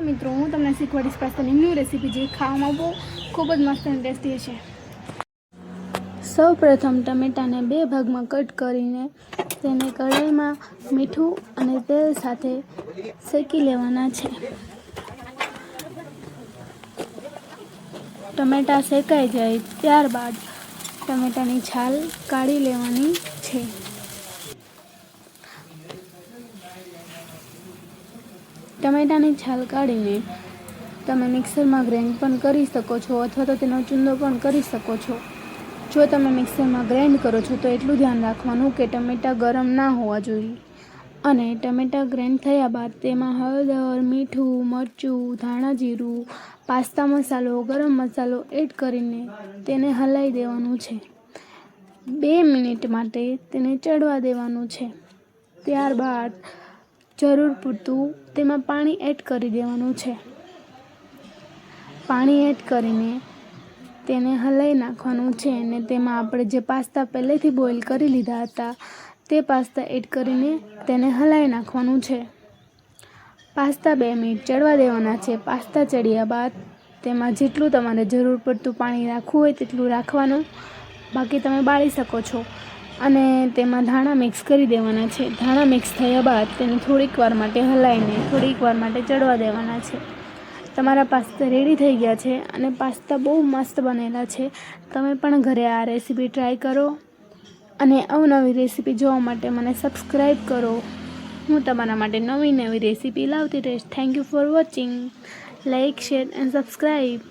મિત્રો હું તમને શીખવાડીશ પાસ્તાની ન્યૂ રેસીપી જે ખાવામાં બહુ ખૂબ જ મસ્ત અને ટેસ્ટી છે। સૌપ્રથમ ટમેટાને 2 ભાગમાં કટ કરીને તેને કઢાઈમાં મીઠું અને તેલ સાથે શેકી લેવાના છે। ટમેટા શેકાઈ જાય ત્યારબાદ ટમેટાની છાલ કાઢી લેવાની છે। ટમેટાની છાલ કાઢીને તમે મિક્સરમાં ગ્રાઇન્ડ પણ કરી શકો છો અથવા તો તેનો ચૂંદો પણ કરી શકો છો। જો તમે મિક્સરમાં ગ્રાઇન્ડ કરો છો તો એટલું ધ્યાન રાખવાનું કે ટમેટાં ગરમ ના હોવા જોઈએ। અને ટમેટાં ગ્રાઇન્ડ થયા બાદ તેમાં હળદર, મીઠું, મરચું, ધાણા જીરું, પાસ્તા મસાલો, ગરમ મસાલો એડ કરીને તેને હલાવી દેવાનું છે। 2 મિનિટ માટે તેને ચડવા દેવાનું છે। ત્યારબાદ જરૂર પૂરતું તેમાં પાણી એડ કરી દેવાનું છે। પાણી એડ કરીને તેને હલાવી નાખવાનું છે અને તેમાં આપણે જે પાસ્તા પહેલેથી બોઇલ કરી લીધા હતા તે પાસ્તા એડ કરીને તેને હલાવી નાખવાનું છે। પાસ્તા 2 મિનિટ ચડવા દેવાના છે। પાસ્તા ચડ્યા બાદ તેમાં જેટલું તમારે જરૂર પડતું પાણી રાખવું હોય તેટલું રાખવાનું, બાકી તમે બાળી શકો છો। અને તેમાં ધાણા મિક્સ કરી દેવાના છે। ધાણા મિક્સ થયા બાદ તેને થોડીક વાર માટે હલાવીને થોડીક વાર માટે ચડવા દેવાના છે। તમારા પાસ્તા રેડી થઈ ગયા છે અને પાસ્તા બહુ મસ્ત બનેલા છે। તમે પણ ઘરે આ રેસીપી ટ્રાય કરો અને અવનવી રેસીપી જોવા માટે મને સબસ્ક્રાઈબ કરો। હું તમારા માટે નવી રેસીપી લાવતી રહીશ। Thank you for watching. Like, share and subscribe.